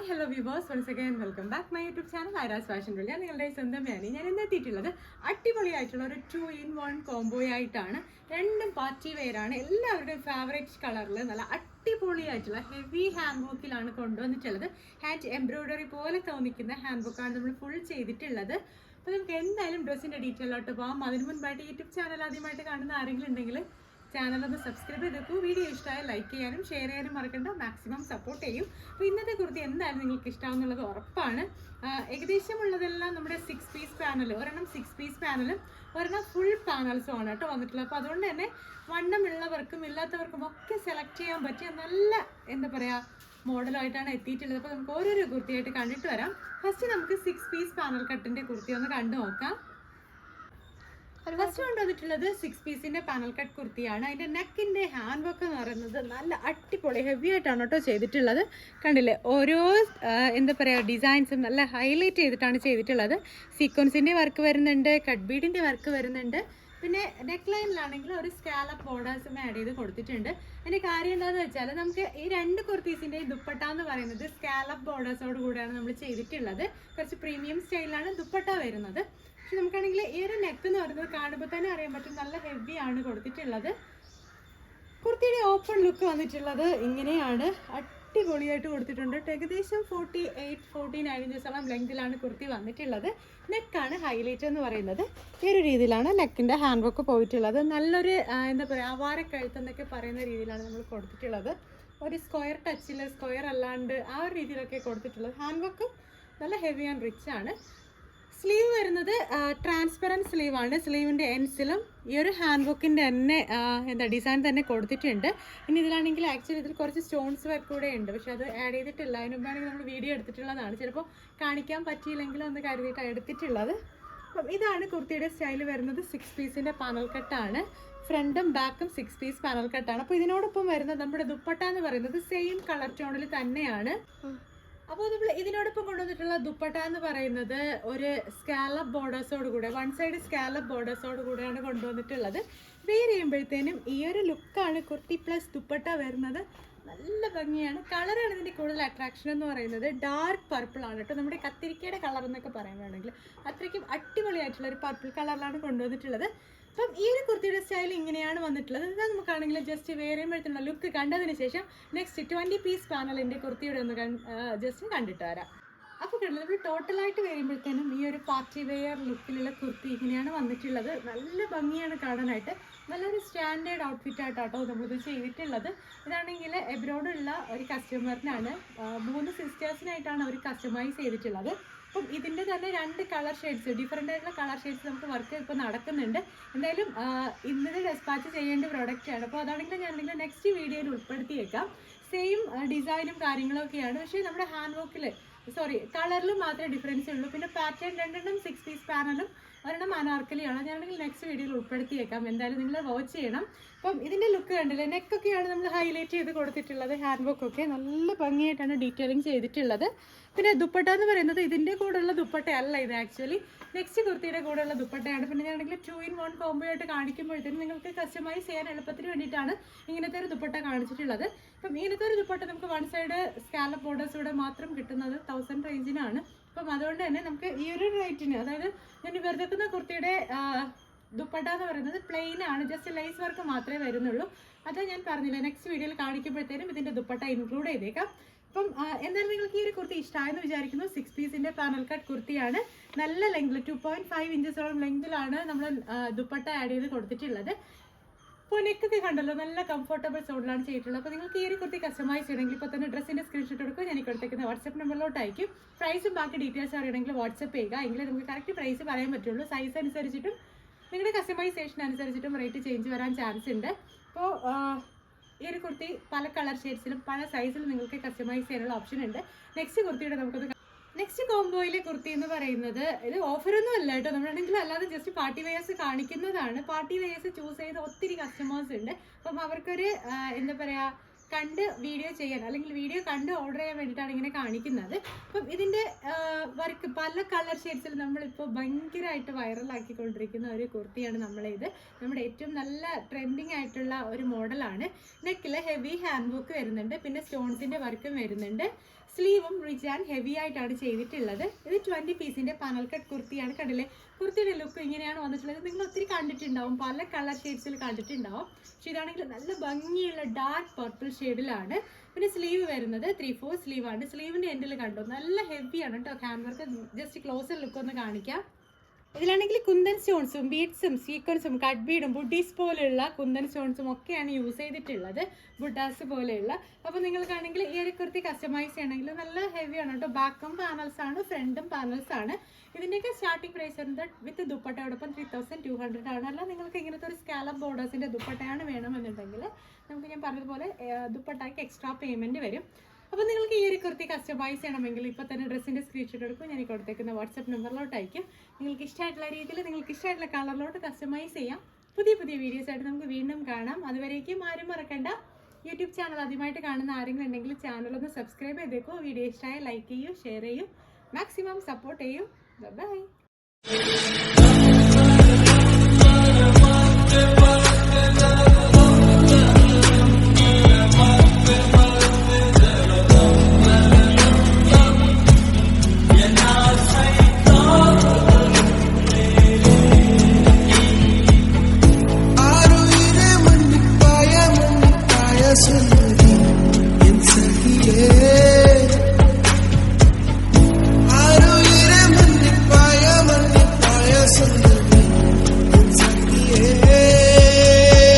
hello viewers, once again welcome back my YouTube channel Ira's Fashion World. ഞാൻ നിങ്ങളുടെ സ്വന്തം മേനി. ഞാൻ ഇന്ന് എത്തിയിട്ടുള്ളത് അടിപൊളിയായിട്ടുള്ള ഒരു 2-in-1 കോംബോ ആയിട്ടാണ്. രണ്ടും പാർട്ടി വെയർ ആണ്. എല്ലാവരുടെയും ഫേവറേറ്റ് കളറിൽ നല്ല അടിപൊളിയായിട്ടുള്ള ഹെവി ഹാൻഡ് വർക്കിലാണ് കൊണ്ടുവന്നിട്ടുള്ളത്. ഹാൻഡ് എംബ്രോയിഡറി പോലെ തോന്നിക്കുന്ന ഹാൻഡ് വർക്കാണ് നമ്മൾ ഫുൾ ചെയ്തിട്ടുള്ളത്. അപ്പോൾ നമുക്ക് എന്തായാലും ഡ്രസ്സിൻ്റെ ഡീറ്റെയിലോട്ട് പോകാം. അതിന് മുൻപായിട്ട് യൂട്യൂബ് ചാനൽ ആദ്യമായിട്ട് കാണുന്ന ആരെങ്കിലും ഉണ്ടെങ്കിൽ ചാനൽ ഒന്ന് സബ്സ്ക്രൈബ് ചെയ്തേക്കൂ. വീഡിയോ ഇഷ്ടമായി ലൈക്ക് ചെയ്യാനും ഷെയർ ചെയ്യാനും മറക്കണ്ട. മാക്സിമം സപ്പോർട്ട് ചെയ്യും. അപ്പോൾ ഇന്നത്തെ കുർത്തി എന്തായാലും നിങ്ങൾക്ക് ഇഷ്ടമാണെന്നുള്ളത് ഉറപ്പാണ്. ഏകദേശമുള്ളതെല്ലാം നമ്മുടെ 6 പീസ് പാനൽ, ഒരെണ്ണം 6 പീസ് പാനലും ഒരെണ്ണം ഫുൾ പാനൽസും ആണ് കേട്ടോ വന്നിട്ടുള്ളത്. അപ്പോൾ അതുകൊണ്ട് തന്നെ വണ്ണമുള്ളവർക്കും ഇല്ലാത്തവർക്കും ഒക്കെ സെലക്ട് ചെയ്യാൻ പറ്റിയ നല്ല എന്താ പറയുക മോഡലായിട്ടാണ് എത്തിയിട്ടുള്ളത്. അപ്പോൾ നമുക്ക് ഓരോരോ കുർത്തിയായിട്ട് കണ്ടിട്ട് വരാം. ഫസ്റ്റ് നമുക്ക് 6 പീസ് പാനൽ കട്ടിൻ്റെ കുർത്തി ഒന്ന് കണ്ടു നോക്കാം. ഫസ്റ്റ് കൊണ്ടുവന്നിട്ടുള്ളത് 6 പീസിന്റെ പാനൽ കട്ട് കുർത്തിയാണ്. അതിന്റെ നെക്കിന്റെ ഹാൻഡ് വർക്ക് എന്ന് പറയുന്നത് നല്ല അടിപൊളി ഹെവി ആയിട്ടാണ് കേട്ടോ ചെയ്തിട്ടുള്ളത്. കണ്ടില്ലേ, ഓരോ എന്താ പറയുക ഡിസൈൻസും നല്ല ഹൈലൈറ്റ് ചെയ്തിട്ടാണ് ചെയ്തിട്ടുള്ളത്. സീക്വൻസിന്റെ വർക്ക് വരുന്നുണ്ട്, കട്ട് ബീഡിന്റെ വർക്ക് വരുന്നുണ്ട്. പിന്നെ നെക്ക് ലൈനിലാണെങ്കിൽ ഒരു സ്കാലപ്പ് ബോർഡേഴ്സും ആഡ് ചെയ്ത് കൊടുത്തിട്ടുണ്ട്. അതിൻ്റെ കാര്യം എന്താണെന്ന് വെച്ചാൽ നമുക്ക് ഈ രണ്ട് കുർത്തീസിൻ്റെ ദുപ്പട്ട എന്ന് പറയുന്നത് സ്കാലപ്പ് ബോർഡേഴ്സോട് കൂടെയാണ് നമ്മൾ ചെയ്തിട്ടുള്ളത്. കുറച്ച് പ്രീമിയം സ്റ്റൈലിലാണ് ദുപ്പട്ട വരുന്നത്. പക്ഷെ നമുക്കാണെങ്കിൽ ഈ ഒരു നെക്ക് എന്ന് പറയുന്നത് കാണുമ്പോൾ തന്നെ അറിയാൻ പറ്റും നല്ല ഹെവി ആണ് കൊടുത്തിട്ടുള്ളത്. കുർത്തിയുടെ ഓപ്പൺ ലുക്ക് വന്നിട്ടുള്ളത് ഇങ്ങനെയാണ്, അടിപൊളിയായിട്ട് കൊടുത്തിട്ടുണ്ട്. ഏകദേശം 48-49 ഇഞ്ചസോളം ലെങ്തിലാണ് കുർത്തി വന്നിട്ടുള്ളത്. നെക്കാണ് ഹൈലൈറ്റ് എന്ന് പറയുന്നത്. ഈ ഒരു രീതിയിലാണ് നെക്കിൻ്റെ ഹാൻഡ് വർക്ക് പോയിട്ടുള്ളത്. നല്ലൊരു എന്താ പറയുക അവാരക്കഴുത്തെന്നൊക്കെ പറയുന്ന രീതിയിലാണ് നമ്മൾ കൊടുത്തിട്ടുള്ളത്. ഒരു സ്ക്വയർ ടച്ചിൽ സ്ക്വയർ അല്ലാണ്ട് ആ ഒരു രീതിയിലൊക്കെ കൊടുത്തിട്ടുള്ളത്. ഹാൻഡ് വർക്ക് നല്ല ഹെവി ആൻഡ് റിച്ച് ആണ്. സ്ലീവ് വരുന്നത് ട്രാൻസ്പെറൻറ്റ് സ്ലീവാണ്. സ്ലീവിൻ്റെ എൻസിലും ഈ ഒരു ഹാൻഡ് വർക്കിൻ്റെ തന്നെ എന്താ ഡിസൈൻ തന്നെ കൊടുത്തിട്ടുണ്ട്. ഇനി ഇതിലാണെങ്കിൽ ആക്ച്വലി ഇതിൽ കുറച്ച് സ്റ്റോൺസ് വർക്ക് കൂടെ ഉണ്ട്, പക്ഷെ അത് ആഡ് ചെയ്തിട്ടില്ല. അതിന് മുമ്പാണെങ്കിൽ നമ്മൾ വീഡിയോ എടുത്തിട്ടുള്ളതാണ്. ചിലപ്പോൾ കാണിക്കാൻ പറ്റിയില്ലെങ്കിലും ഒന്ന് കരുതിയിട്ടാണ് എടുത്തിട്ടുള്ളത്. അപ്പം ഇതാണ് കുർത്തിയുടെ സ്റ്റൈൽ വരുന്നത്. 6 പീസിൻ്റെ പാനൽ കട്ടാണ്. ഫ്രണ്ടും ബാക്കും 6 പീസ് പാനൽ കട്ടാണ്. അപ്പോൾ ഇതിനോടൊപ്പം വരുന്നത് നമ്മുടെ ദുപ്പട്ട എന്ന് പറയുന്നത് സെയിം കളർ ടോണിൽ തന്നെയാണ്. അപ്പോൾ നമ്മൾ ഇതിനോടൊപ്പം കൊണ്ടുവന്നിട്ടുള്ള ദുപ്പട്ട എന്ന് പറയുന്നത് ഒരു സ്കാലപ്പ് ബോർഡേഴ്സോട് കൂടെ, വൺ സൈഡ് സ്കാലപ്പ് ബോർഡേഴ്സോട് കൂടെയാണ് കൊണ്ടുവന്നിട്ടുള്ളത്. വെയർ ചെയ്യുമ്പോഴത്തേനും ഈ ഒരു ലുക്കാണ് കുർത്തി പ്ലസ് ദുപ്പട്ട വരുന്നത്. നല്ല ഭംഗിയാണ്. കളറാണ് ഇതിൻ്റെ കൂടുതൽ അട്രാക്ഷൻ എന്ന് പറയുന്നത്. ഡാർക്ക് പർപ്പിൾ ആണ് കേട്ടോ, നമ്മുടെ കത്തിരിക്കയുടെ കളർ എന്നൊക്കെ പറയാൻ വേണമെങ്കിൽ അത്രയ്ക്കും അടിപൊളിയായിട്ടുള്ള ഒരു പർപ്പിൾ കളറിലാണ് കൊണ്ടുവന്നിട്ടുള്ളത്. അപ്പം ഈ ഒരു കുർത്തിയുടെ സ്റ്റൈൽ ഇങ്ങനെയാണ് വന്നിട്ടുള്ളത്. ഇത് നമുക്കാണെങ്കിൽ ജസ്റ്റ് വെയർ ചെയ്യുമ്പോഴത്തേനുള്ള ലുക്ക് കണ്ടതിന് ശേഷം നെക്സ്റ്റ് 20 പീസ് പാനലിൻ്റെ കുർത്തിയുടെ ഒന്ന് ജസ്റ്റ് കണ്ടിട്ട് വരാം. അപ്പോൾ കണ്ടത് നമ്മൾ ടോട്ടലായിട്ട് വരുമ്പോഴത്തേനും ഈ ഒരു പാർട്ടി വെയർ ലുക്കിലുള്ള കുർത്തി ഇങ്ങനെയാണ് വന്നിട്ടുള്ളത്. നല്ല ഭംഗിയാണ് കാണാനായിട്ട്. നല്ലൊരു സ്റ്റാൻഡേർഡ് ഔട്ട്ഫിറ്റ് ആയിട്ടാട്ടോ നമ്മളിത് ചെയ്തിട്ടുള്ളത്. ഇതാണെങ്കിൽ എബ്രോഡുള്ള ഒരു കസ്റ്റമറിനാണ്, 3 സിസ്റ്റേഴ്സിനായിട്ടാണ് അവർ കസ്റ്റമൈസ് ചെയ്തിട്ടുള്ളത്. അപ്പം ഇതിൻ്റെ തന്നെ 2 കളർ ഷെയ്ഡ്സ്, ഡിഫറെൻ്റ് ആയിട്ടുള്ള കളർ ഷെയ്ഡ്സ് നമുക്ക് വർക്ക് ഇപ്പോൾ നടക്കുന്നുണ്ട്. എന്തായാലും ഇന്നലെ ഡെസ്പാച്ച് ചെയ്യേണ്ട പ്രോഡക്റ്റാണ്. അപ്പോൾ അതാണെങ്കിൽ ഞാനെന്തെങ്കിലും നെക്സ്റ്റ് വീഡിയോയിൽ ഉൾപ്പെടുത്തിയേക്കാം. സെയിം ഡിസൈനും കാര്യങ്ങളൊക്കെയാണ്, പക്ഷേ നമ്മുടെ ഹാൻഡ് വർക്കിൽ കളറിൽ മാത്രമേ ഡിഫറൻസ് ഉള്ളൂ. പിന്നെ പാറ്റേൺ 2 6 പീസ് പാനലും ഒരെണ്ണം അനാർക്കലിയാണ്. ഞാനാണെങ്കിൽ നെക്സ്റ്റ് വീഡിയോയിൽ ഉൾപ്പെടുത്തിയേക്കാം. എന്തായാലും നിങ്ങൾ വാച്ച് ചെയ്യണം. അപ്പം ഇതിൻ്റെ ലുക്ക് കണ്ടില്ലേ, നെക്കൊക്കെയാണ് നമ്മൾ ഹൈലൈറ്റ് ചെയ്ത് കൊടുത്തിട്ടുള്ളത്. ഹാൻഡ് വർക്കൊക്കെ നല്ല ഭംഗിയായിട്ടാണ് ഡീറ്റെയിലിംഗ് ചെയ്തിട്ടുള്ളത്. പിന്നെ ദുപ്പട്ട എന്ന് പറയുന്നത് ഇതിൻ്റെ കൂടെയുള്ള ദുപ്പട്ടയല്ല, ഇത് ആക്ച്വലി നെക്സ്റ്റ് കുർത്തിയുടെ കൂടെയുള്ള ദുപ്പട്ടയാണ്. പിന്നെ ഞാനാണെങ്കിൽ 2-in-1 കോംബോ ആയിട്ട് കാണിക്കുമ്പോഴത്തേനും നിങ്ങൾക്ക് കസ്റ്റമൈസ് ചെയ്യാൻ എളുപ്പത്തിന് വേണ്ടിയിട്ടാണ് ഇങ്ങനത്തെ ഒരു ദുപ്പട്ട കാണിച്ചിട്ടുള്ളത്. അപ്പം ഇങ്ങനത്തെ ഒരു ദുപ്പട്ട നമുക്ക് വൺ സൈഡ് സ്കാലപ്പ് ബോർഡേഴ്സൂടെ മാത്രം കിട്ടുന്നത് 1000 റേഞ്ചിനാണ്. അപ്പം അതുകൊണ്ട് തന്നെ നമുക്ക് ഈ ഒരു റേറ്റിന്, അതായത് ഞാൻ വെറുതെ കുർത്തിയുടെ ദുപ്പട്ട എന്ന് പറയുന്നത് പ്ലെയിൻ ആണ്, ജസ്റ്റ് ലേസ് വർക്ക് മാത്രമേ വരുന്നുള്ളൂ. അത് ഞാൻ പറഞ്ഞില്ല, നെക്സ്റ്റ് വീഡിയോയിൽ കാണിക്കുമ്പോഴത്തേനും ഇതിൻ്റെ ദുപ്പട്ട ഇൻക്ലൂഡ് ചെയ്തേക്കാം. അപ്പം എന്തായാലും നിങ്ങൾക്ക് ഈ ഒരു കുർത്തി ഇഷ്ടമായെന്ന് വിചാരിക്കുന്നു. 6 പീസിൻ്റെ പാനൽ കട്ട് കുർത്തിയാണ്. നല്ല ലെങ്തിൽ 2.5 ഇഞ്ചസോളം ലെങ്തിലാണ് നമ്മൾ ദുപ്പട്ട ആഡ് ചെയ്ത് കൊടുത്തിട്ടുള്ളത്. അപ്പോൾ നെക്കൊക്കെ കണ്ടല്ലോ, നല്ല കംഫർട്ടബിൾ സോണിലാണ് ചെയ്തിട്ടുള്ളത്. അപ്പോൾ നിങ്ങൾക്ക് ഈ ഒരു കുർത്തി കസ്റ്റമൈസ് ചെയ്യണമെങ്കിൽ ഇപ്പോൾ തന്നെ ഡ്രസ്സിൻ്റെ സ്ക്രീൻഷോട്ട് എടുക്കുക. ഞാൻ കൊടുത്തേക്കുന്ന വാട്സപ്പ് നമ്പറിലോട്ട് അയക്കും. പ്രൈസും ബാക്കി ഡീറ്റെയിൽസ് അറിയണമെങ്കിൽ വാട്സപ്പ് ചെയ്യുക, എങ്കിലേ നമുക്ക് കറക്റ്റ് പ്രൈസ് പറയാൻ പറ്റുള്ളൂ. സൈസ് അനുസരിച്ചിട്ടും നിങ്ങളുടെ കസ്റ്റമൈസേഷൻ അനുസരിച്ചിട്ടും റേറ്റ് ചേഞ്ച് വരാൻ ചാൻസ് ഉണ്ട്. അപ്പോൾ ഈ ഒരു കുർത്തി പല കളർ ഷെയ്ഡ്സിലും പല സൈസിലും നിങ്ങൾക്ക് കസ്റ്റമൈസ് ചെയ്യാനുള്ള ഓപ്ഷൻ ഉണ്ട്. നെക്സ്റ്റ് കുർത്തിയുടെ നമുക്കത് നെക്സ്റ്റ് കോംബോയിലെ കുർത്തി എന്ന് പറയുന്നത് ഇത് ഓഫറൊന്നും അല്ല കേട്ടോ, നമ്മളാണെങ്കിൽ അല്ലാതെ ജസ്റ്റ് പാർട്ടി വെയേഴ്സ് കാണിക്കുന്നതാണ്. പാർട്ടി വെയേഴ്സ് ചൂസ് ചെയ്ത ഒത്തിരി കസ്റ്റമേഴ്സ് ഉണ്ട്. അപ്പം അവർക്കൊരു എന്താ പറയുക കണ്ട് വീഡിയോ ചെയ്യാൻ, അല്ലെങ്കിൽ വീഡിയോ കണ്ട് ഓർഡർ ചെയ്യാൻ വേണ്ടിയിട്ടാണ് ഇങ്ങനെ കാണിക്കുന്നത്. അപ്പം ഇതിൻ്റെ വർക്ക് പല കളർ ഷെയ്ഡ്സിൽ നമ്മളിപ്പോൾ ഭയങ്കരമായിട്ട് വൈറലാക്കിക്കൊണ്ടിരിക്കുന്ന ഒരു കുർത്തിയാണ് നമ്മളിത്. നമ്മുടെ ഏറ്റവും നല്ല ട്രെൻഡിങ് ആയിട്ടുള്ള ഒരു മോഡലാണ്. നെക്കിൽ ഹെവി ഹാൻഡ് വർക്ക് വരുന്നുണ്ട്, പിന്നെ സ്റ്റോൺസിൻ്റെ വർക്കും വരുന്നുണ്ട്. സ്ലീവും റിച്ച് ആൻഡ് ഹെവി ആയിട്ടാണ് ചെയ്തിട്ടുള്ളത്. ഇത് 20 പീസിന്റെ പാനൽ കട്ട് കുർത്തിയാണ്. കണ്ടില്ലേ, കുർത്തിയുടെ ലുക്ക് ഇങ്ങനെയാണ് വന്നിട്ടുള്ളത്. നിങ്ങൾ ഒത്തിരി കണ്ടിട്ടുണ്ടാവും, പല കളർ ഷെയ്ഡ്സിൽ കണ്ടിട്ടുണ്ടാവും. പക്ഷെ ഇതാണെങ്കിൽ നല്ല ഭംഗിയുള്ള ഡാർക്ക് പർപ്പിൾ ഷെയ്ഡിലാണ്. പിന്നെ സ്ലീവ് വരുന്നത് 3/4 സ്ലീവാണ്. സ്ലീവിന്റെ എൻഡിൽ കണ്ടോ, നല്ല ഹെവിയാണ് കേട്ടോ. Hand work just closer look ഒന്ന് കാണിക്കാം. ഇതിലാണെങ്കിൽ കുന്തൻ സ്റ്റോൺസും ബീഡ്സും സീക്വൻസും കട്ട് ബീഡും ബുഡീസ് പോലെയുള്ള കുന്തൻ സ്റ്റോൺസും ഒക്കെയാണ് യൂസ് ചെയ്തിട്ടുള്ളത്, ബുഡാസ് പോലെയുള്ള. അപ്പോൾ നിങ്ങൾക്കാണെങ്കിൽ ഈ ഒരു കുർത്തി കസ്റ്റമൈസ് ചെയ്യണമെങ്കിൽ നല്ല ഹെവിയാണ് കേട്ടോ. ബാക്കും പാനൽസ് ആണ്, ഫ്രണ്ടും പാനൽസ് ആണ്. ഇതിൻ്റെയൊക്കെ സ്റ്റാർട്ടിംഗ് പ്രൈസ് വരുന്നത് വിത്ത് ദുപ്പട്ടയോടൊപ്പം 3200 ആണ്. അല്ല നിങ്ങൾക്ക് ഇങ്ങനത്തെ ഒരു സ്കാലപ്പ് ബോർഡേഴ്സിൻ്റെ ദുപ്പട്ടയാണ് വേണമെന്നുണ്ടെങ്കിൽ നമുക്ക് ഞാൻ പറഞ്ഞതുപോലെ ദുപ്പട്ടയ്ക്ക് എക്സ്ട്രാ പേയ്മെൻറ്റ് വരും. അപ്പോൾ നിങ്ങൾക്ക് ഈ ഒരു കുർത്തി കസ്റ്റമൈസ് ചെയ്യണമെങ്കിൽ ഇപ്പോൾ തന്നെ ഡ്രസ്സിൻ്റെ സ്ക്രീൻഷോട്ട് എടുക്കും, ഞാൻ ഈ കൊടുത്തേക്കുന്ന വാട്സപ്പ് നമ്പറിലോട്ട് അയക്കും. നിങ്ങൾക്ക് ഇഷ്ടമായിട്ടുള്ള രീതിയിൽ, നിങ്ങൾക്ക് ഇഷ്ടമായിട്ടുള്ള കളറിലോട്ട് കസ്റ്റമൈസ് ചെയ്യാം. പുതിയ വീഡിയോസ് ആയിട്ട് നമുക്ക് വീണ്ടും കാണാം. അതുവരേക്കും ആരും മറക്കണ്ട, യൂട്യൂബ് ചാനൽ ആദ്യമായിട്ട് കാണുന്ന ആരെങ്കിലും ഉണ്ടെങ്കിൽ ചാനലൊന്ന് സബ്സ്ക്രൈബ് ചെയ്തേക്കോ. വീഡിയോ ഇഷ്ടമായി ലൈക്ക് ചെയ്യൂ, ഷെയർ ചെയ്യൂ, മാക്സിമം സപ്പോർട്ട് ചെയ്യൂ. ബൈ.